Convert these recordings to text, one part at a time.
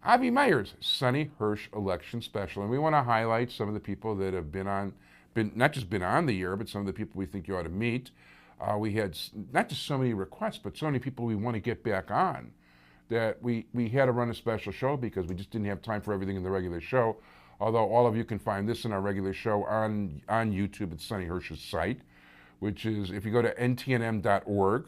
Avi Meyer's Sonny Hirsch election special. And we want to highlight some of the people that have not just been on the air, but some of the people we think you ought to meet. We had not just so many requests, but so many people we want to get back on that we had to run a special show because we just didn't have time for everything in the regular show. Although all of you can find this in our regular show on YouTube at Sonny Hirsch's site, which is if you go to ntnm.org,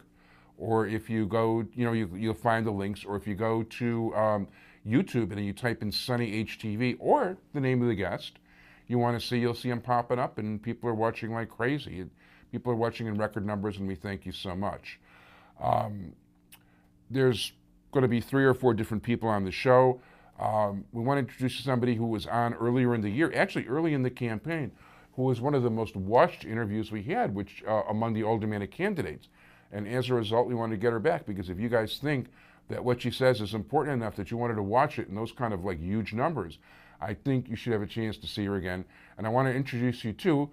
or if you go, you'll find the links, or if you go to YouTube and you type in Sonny HTV or the name of the guest you want to see, you'll see them popping up, and people are watching like crazy. People are watching in record numbers, and we thank you so much. There's going to be 3 or 4 different people on the show. We want to introduce somebody who was on earlier in the year, actually early in the campaign, who was one of the most watched interviews we had, which among the aldermanic candidates. And as a result, we wanted to get her back, because if you guys think that what she says is important enough that you wanted to watch it in those kind of like huge numbers, I think you should have a chance to see her again. And I want to introduce you to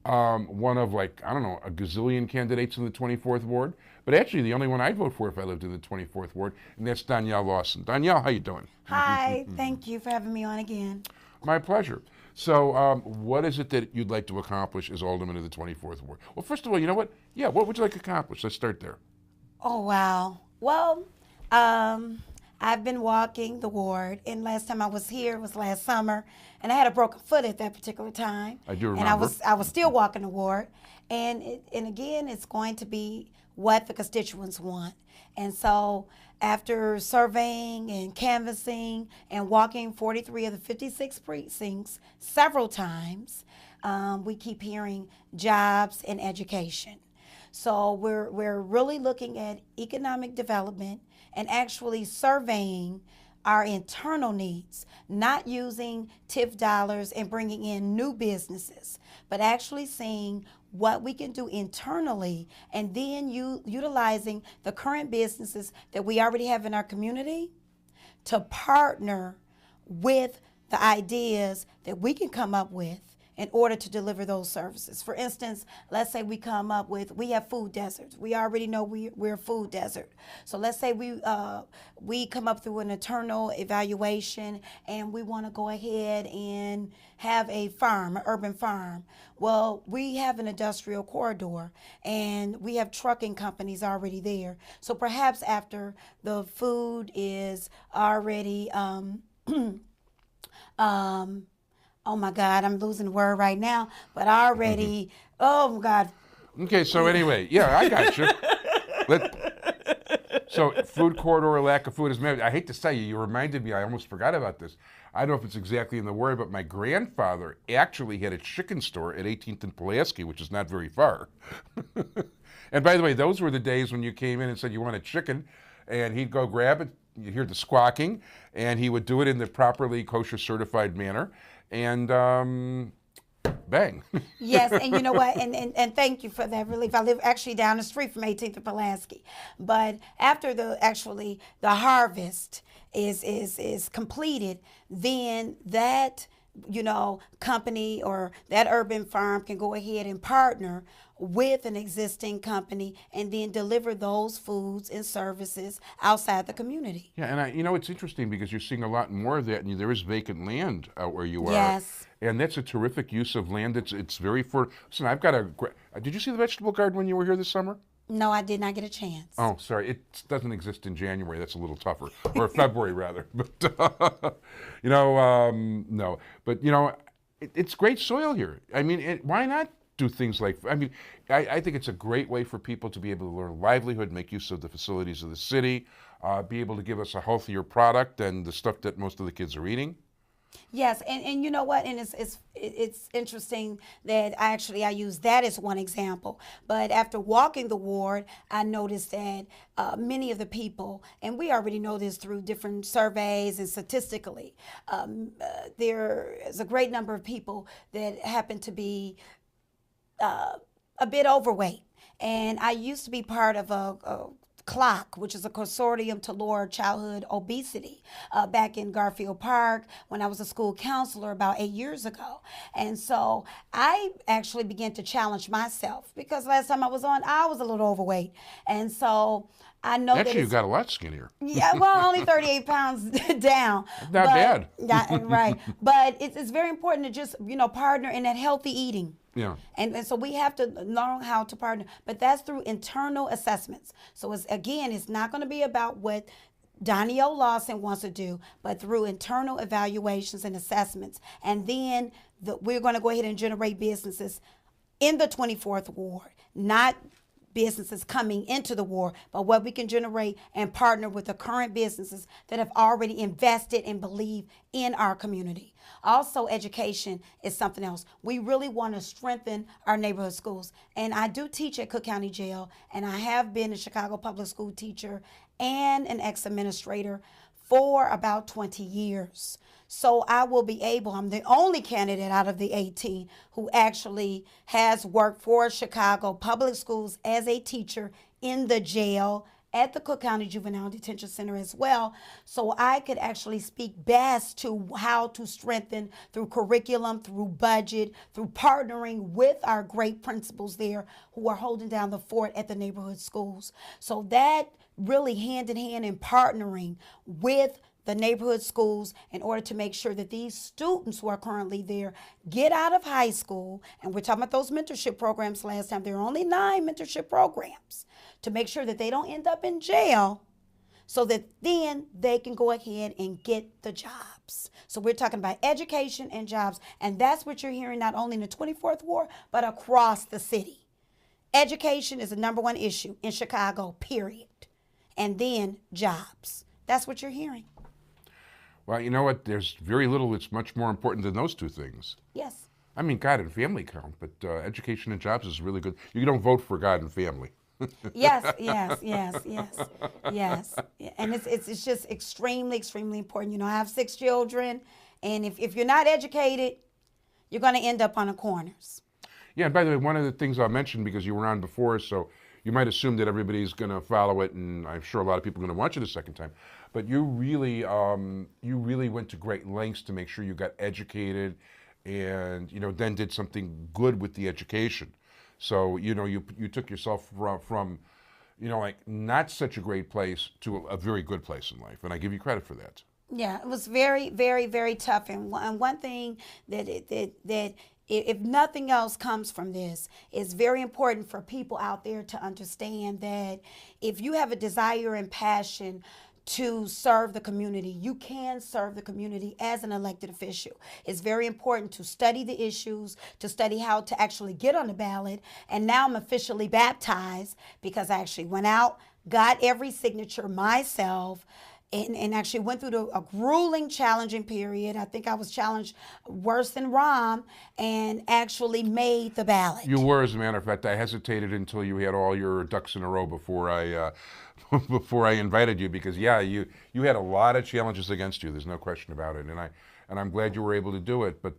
one of a gazillion candidates in the 24th Ward, but actually the only one I'd vote for if I lived in the 24th Ward, and that's Donielle Lawson. Donielle, how you doing? Hi, thank you for having me on again. My pleasure. So what is it that you'd like to accomplish as Alderman of the 24th Ward? Well, first of all, you know what? Yeah, what would you like to accomplish? Let's start there. Oh, wow. Well, I've been walking the ward, and last time I was here was last summer, and I had a broken foot at that particular time. I do remember. And I was still walking the ward, and again, it's going to be what the constituents want. And so after surveying and canvassing and walking 43 of the 56 precincts several times, we keep hearing jobs and education. So we're really looking at economic development and actually surveying our internal needs, not using TIF dollars and bringing in new businesses, but actually seeing what we can do internally and then utilizing the current businesses that we already have in our community to partner with the ideas that we can come up with in order to deliver those services. For instance, let's say we have food deserts. We already know we're a food desert. So let's say we come up through an internal evaluation and we want to go ahead and have a farm, an urban farm. Well, we have an industrial corridor and we have trucking companies already there. So perhaps after the food is already, oh my God, I'm losing the word right now, but already, oh my God. Okay, so anyway, yeah, I got you. So food corridor, lack of food is maybe, I hate to say you reminded me, I almost forgot about this. I don't know if it's exactly in the word, but my grandfather actually had a chicken store at 18th and Pulaski, which is not very far. And by the way, those were the days when you came in and said you want a chicken, and he'd go grab it, you'd hear the squawking, and he would do it in the properly kosher certified manner. And bang. Yes, and you know what? And thank you for that relief. I live actually down the street from 18th and Pulaski. But after the harvest is completed, then that company or that urban farm can go ahead and partner with an existing company and then deliver those foods and services outside the community. Yeah, and it's interesting because you're seeing a lot more of that, and there is vacant land out where you are. Yes. And that's a terrific use of land. It's very listen, I've got did you see the vegetable garden when you were here this summer? No, I did not get a chance. Oh, sorry. It doesn't exist in January. That's a little tougher. Or February, rather. But, no. But, it's great soil here. I mean, why not do things like, I think it's a great way for people to be able to learn livelihood, make use of the facilities of the city, be able to give us a healthier product than the stuff that most of the kids are eating. Yes, and you know what? And it's interesting that I use that as one example. But after walking the ward, I noticed that many of the people, and we already know this through different surveys and statistically, there is a great number of people that happen to be a bit overweight. And I used to be part of a CLOC, which is a consortium to lower childhood obesity, back in Garfield Park when I was a school counselor about 8 years ago. And so I actually began to challenge myself because last time I was on, I was a little overweight. And so I know that Actually, you it's, got a lot skinnier. yeah, well, only 38 pounds down. Not bad. Yeah, right. But it's very important to just, partner in that healthy eating. Yeah. And so we have to learn how to partner. But that's through internal assessments. So it's not going to be about what Donielle Lawson wants to do, but through internal evaluations and assessments. And then we're going to go ahead and generate businesses in the 24th Ward, not businesses coming into the ward, but what we can generate and partner with the current businesses that have already invested and believe in our community. Also, education is something else. We really want to strengthen our neighborhood schools. And I do teach at Cook County Jail, and I have been a Chicago public school teacher and an ex-administrator for about 20 years. So I'm the only candidate out of the 18 who actually has worked for Chicago Public Schools as a teacher in the jail at the Cook County Juvenile Detention Center as well. So I could actually speak best to how to strengthen through curriculum, through budget, through partnering with our great principals there who are holding down the fort at the neighborhood schools. So that really hand in hand in partnering with the neighborhood schools in order to make sure that these students who are currently there get out of high school, and we're talking about those mentorship programs last time, there are only 9 mentorship programs, to make sure that they don't end up in jail so that then they can go ahead and get the jobs. So we're talking about education and jobs, and that's what you're hearing not only in the 24th Ward, but across the city. Education is the number one issue in Chicago, period. And then jobs. That's what you're hearing. Well, you know what? There's very little that's much more important than those two things. Yes. I mean, God and family count, but education and jobs is really good. You don't vote for God and family. Yes. And it's just extremely, extremely important. I have 6 children, and if you're not educated, you're going to end up on the corners. Yeah, and by the way, one of the things I'll mention, because you were on before, so you might assume that everybody's going to follow it, and I'm sure a lot of people are going to watch it a second time. But you really went to great lengths to make sure you got educated, and then did something good with the education. So you took yourself from like not such a great place to a very good place in life, and I give you credit for that. Yeah, it was very, very, very tough. And one thing that if nothing else comes from this, it's very important for people out there to understand that if you have a desire and passion to serve the community, you can serve the community as an elected official. It's very important to study the issues, to study how to actually get on the ballot. And now I'm officially baptized because I actually went out, got every signature myself, and actually went through a grueling, challenging period. I think I was challenged worse than Rahm, and actually made the ballot. You were, as a matter of fact. I hesitated until you had all your ducks in a row before I before I invited you, because you had a lot of challenges against you. There's no question about it, and I'm glad you were able to do it. But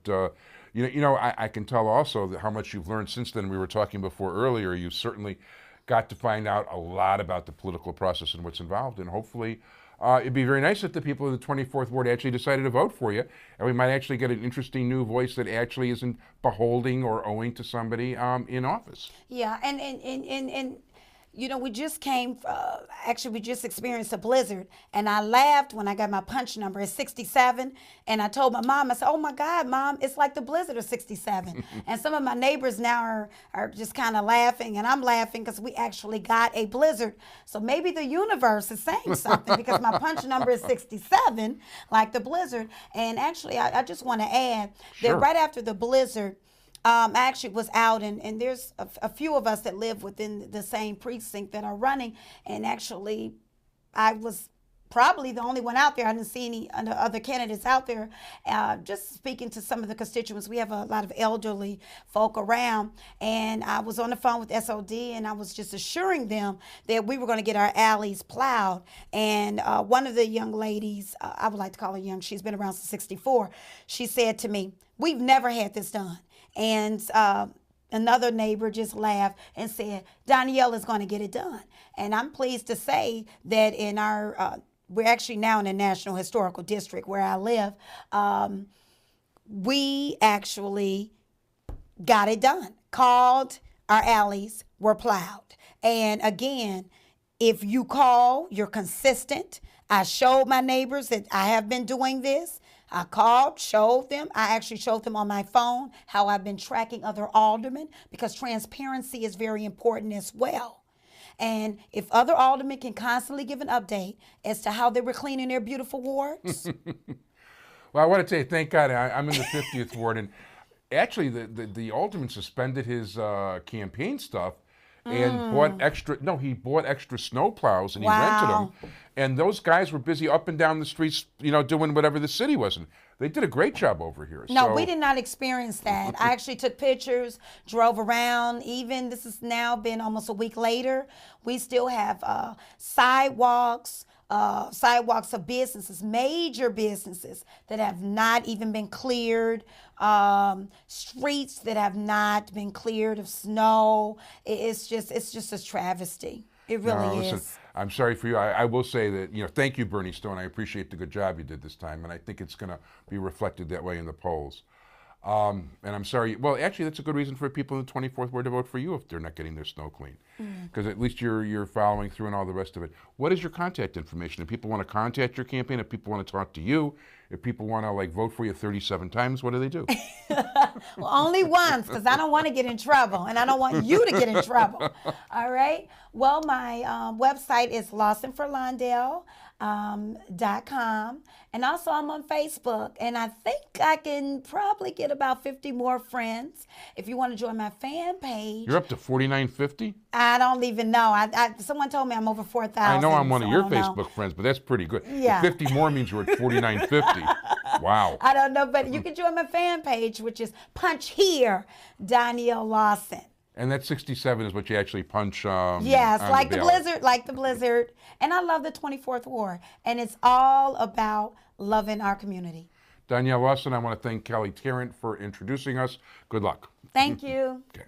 I can tell also that how much you've learned since then. We were talking before earlier. You certainly got to find out a lot about the political process and what's involved, and hopefully. It'd be very nice if the people of the 24th Ward actually decided to vote for you, and we might actually get an interesting new voice that actually isn't beholding or owing to somebody in office. Yeah, and we just we just experienced a blizzard, and I laughed when I got my punch number at 67, and I told my mom, I said, "Oh my God, Mom, it's like the blizzard of 67." And some of my neighbors now are just kind of laughing, and I'm laughing because we actually got a blizzard. So maybe the universe is saying something because my punch number is 67, like the blizzard. And actually, I just want to add that right after the blizzard, I actually was out, and there's a few of us that live within the same precinct that are running, and actually I was probably the only one out there. I didn't see any other candidates out there. Just speaking to some of the constituents, we have a lot of elderly folk around, and I was on the phone with SOD, and I was just assuring them that we were going to get our alleys plowed. And one of the young ladies, I would like to call her young, she's been around since 64, she said to me, "We've never had this done." And another neighbor just laughed and said, "Donielle is going to get it done." And I'm pleased to say that in we're actually now in the National Historical District where I live, we actually got it done. Called, our alleys were plowed. And again, If you call, you're consistent. I showed my neighbors that I have been doing this. I called, showed them. I actually showed them on my phone how I've been tracking other aldermen, because transparency is very important as well. And if other aldermen can constantly give an update as to how they were cleaning their beautiful wards. Well, I want to say thank God I'm in the 50th ward, and actually the alderman suspended his campaign stuff and bought extra. No, he bought extra snow plows and he rented them. And those guys were busy up and down the streets, doing whatever the city was. And they did a great job over here. No, we did not experience that. I actually took pictures, drove around. Even this has now been almost a week later. We still have sidewalks of businesses, major businesses that have not even been cleared, streets that have not been cleared of snow. It's just a travesty. It really is. Listen, I'm sorry for you. I will say that, thank you, Bernie Stone. I appreciate the good job you did this time, and I think it's going to be reflected that way in the polls. And I'm sorry. Well, actually, that's a good reason for people in the 24th ward to vote for you if they're not getting their snow clean, because at least you're following through and all the rest of it. What is your contact information? If people want to contact your campaign, if people want to talk to you, if people want to vote for you 37 times, what do they do? Well, only once, because I don't want to get in trouble, and I don't want you to get in trouble. All right. Well, my website is lawsonforlondale.com, and also I'm on Facebook, and I think I can probably get about 50 more friends. If you want to join my fan page, You're up to 4950. I don't even know. Someone told me I'm over 4,000. I know I'm one of your Facebook friends, but that's pretty good. Yeah. 50 more means you're at 4950. Wow. I don't know, but you can join my fan page, which is Punch Here, Donielle Lawson. And that 67 is what you actually punch. Yes, on like the the blizzard. And I love the 24th ward. And it's all about loving our community. Donielle Lawson, I want to thank Kelly Tarrant for introducing us. Good luck. Thank you. Okay.